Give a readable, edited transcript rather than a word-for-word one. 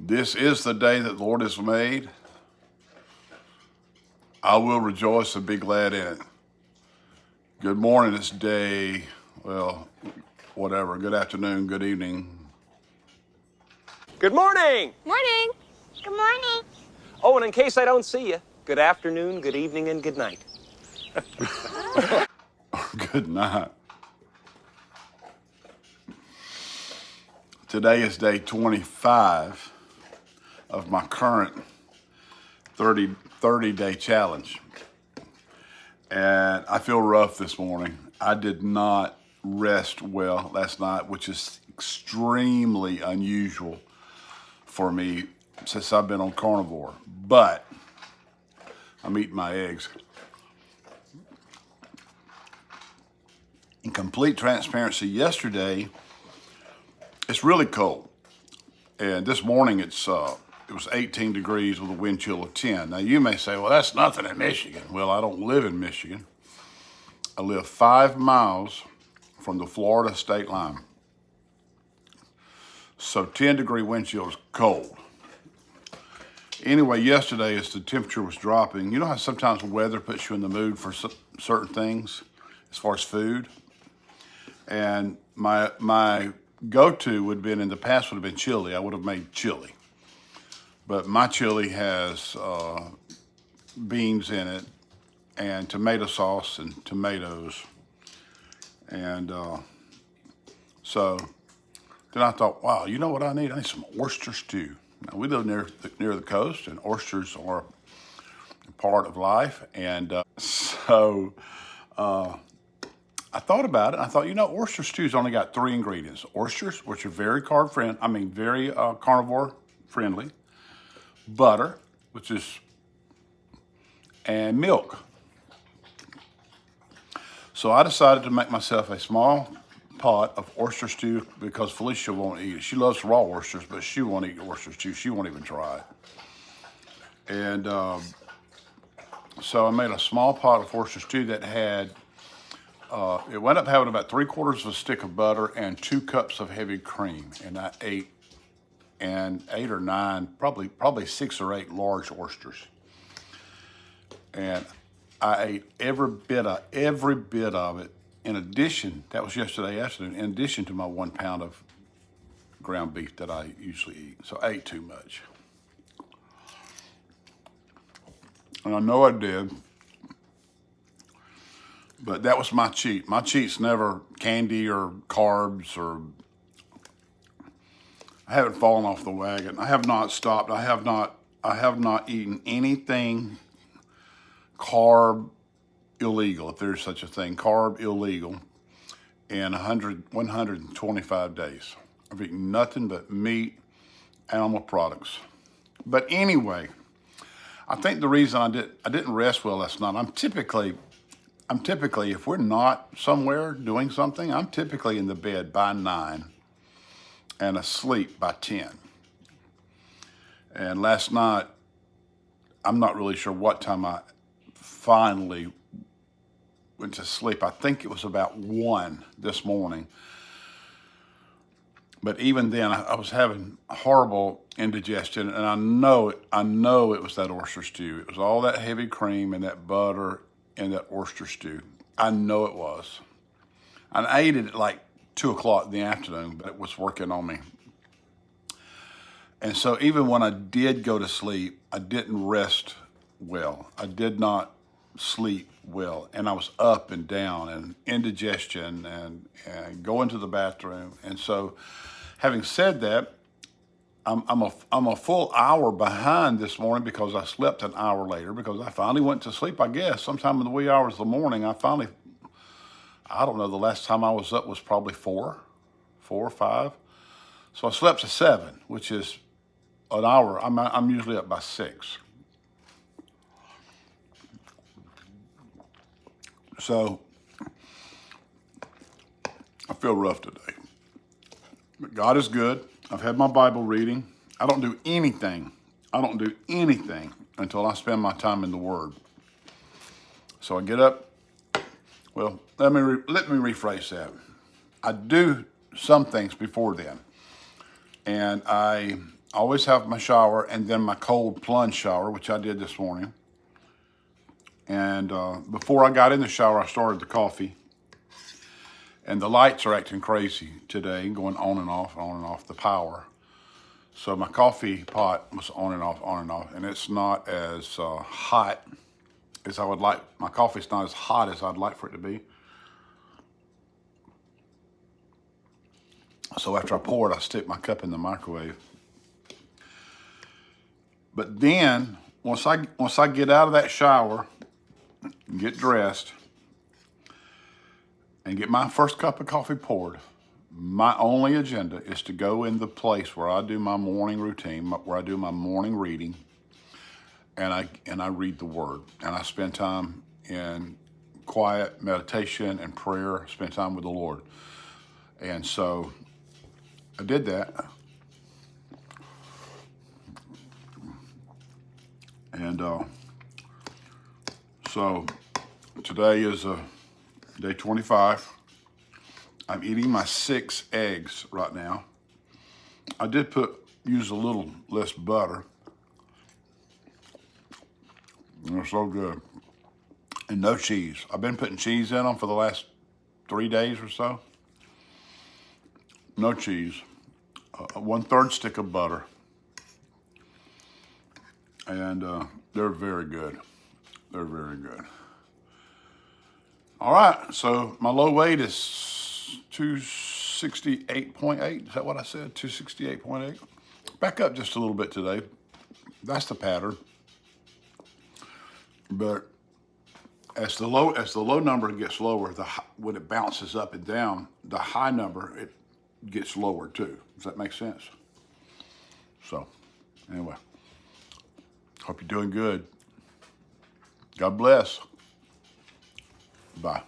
This is the day that the Lord has made. I will rejoice and be glad in it. Good morning, it's day, well, whatever. Good afternoon, good evening. Good morning. Morning. Good morning. Oh, and in case I don't see you, good afternoon, good evening, and good night. Good night. Today is day 25 of my current 30-day challenge. And I feel rough this morning. I did not rest well last night, which is extremely unusual for me since I've been on Carnivore. But I'm eating my eggs. In complete transparency, yesterday, it's really cold. And this morning, it was 18 degrees with a wind chill of 10. Now, you may say, well, that's nothing in Michigan. Well, I don't live in Michigan. I live 5 miles from the Florida state line. So 10-degree wind chill is cold. Anyway, yesterday, as the temperature was dropping, you know how sometimes weather puts you in the mood for certain things as far as food? And my go-to would have been, in the past, would have been chili. I would have made chili. But my chili has beans in it and tomato sauce and tomatoes. And so then I thought, wow, you know what I need? I need some oyster stew. Now, we live near the coast, and oysters are a part of life. And so I thought about it. I thought, oyster stew's only got 3 ingredients. Oysters, which are very very carnivore friendly. Butter, and milk. So I decided to make myself a small pot of oyster stew because Felicia won't eat it. She loves raw oysters, but she won't eat oyster stew. She won't even try it. And so I made a small pot of oyster stew that had, it wound up having about 3/4 of a stick of butter and 2 cups of heavy cream. And I ate 8 or 9, probably 6 or 8 large oysters. And I ate every bit of it. In addition, that was yesterday afternoon, in addition to my 1 pound of ground beef that I usually eat. So I ate too much. And I know I did, but that was my cheat. My cheat's never candy or carbs or, I haven't fallen off the wagon. I have not stopped. I have not eaten anything carb illegal, if there's such a thing, carb illegal, in 125 days. I've eaten nothing but meat, animal products. But anyway, I think the reason I didn't rest well last night, I'm typically, if we're not somewhere doing something, I'm typically in the bed by 9 and asleep by 10. And last night, I'm not really sure what time I finally went to sleep. I think it was about 1 this morning. But even then, I was having horrible indigestion, and I know it was that oyster stew. It was all that heavy cream and that butter and that oyster stew. I know it was. And I ate it at like 2 o'clock in the afternoon, but it was working on me. And so even when I did go to sleep, I didn't rest well. I did not sleep well. And I was up and down and indigestion and going to the bathroom. And so having said that, I'm a full hour behind this morning because I slept an hour later, because I finally went to sleep, I guess, sometime in the wee hours of the morning. I don't know, the last time I was up was probably 4 or 5. So I slept to 7, which is an hour. I'm usually up by 6. So I feel rough today. But God is good. I've had my Bible reading. I don't do anything until I spend my time in the Word. So I get up. Well, let me rephrase that. I do some things before then. And I I always have my shower and then my cold plunge shower, which I did this morning. And before I got in the shower, I started the coffee. And the lights are acting crazy today, going on and off the power. So my coffee pot was on and off, and it's not as hot as I would like. My coffee's not as hot as I'd like for it to be. So after I pour it, I stick my cup in the microwave. But then, once I get out of that shower, and get dressed, and get my first cup of coffee poured, my only agenda is to go in the place where I do my morning routine, where I do my morning reading, and I read the Word, and I spend time in quiet meditation and prayer, spend time with the Lord. And so I did that. And so today is day 25. I'm eating my 6 eggs right now. I did use a little less butter. They're so good. And no cheese. I've been putting cheese in them for the last 3 days or so. No cheese. 1/3 stick of butter. And they're very good. They're very good. All right, so my low weight is 268.8. Is that what I said? 268.8. Back up just a little bit today. That's the pattern. But as the low number gets lower, when it bounces up and down, the high number, it gets lower too. Does that make sense? So, anyway, hope you're doing good. God bless. Bye.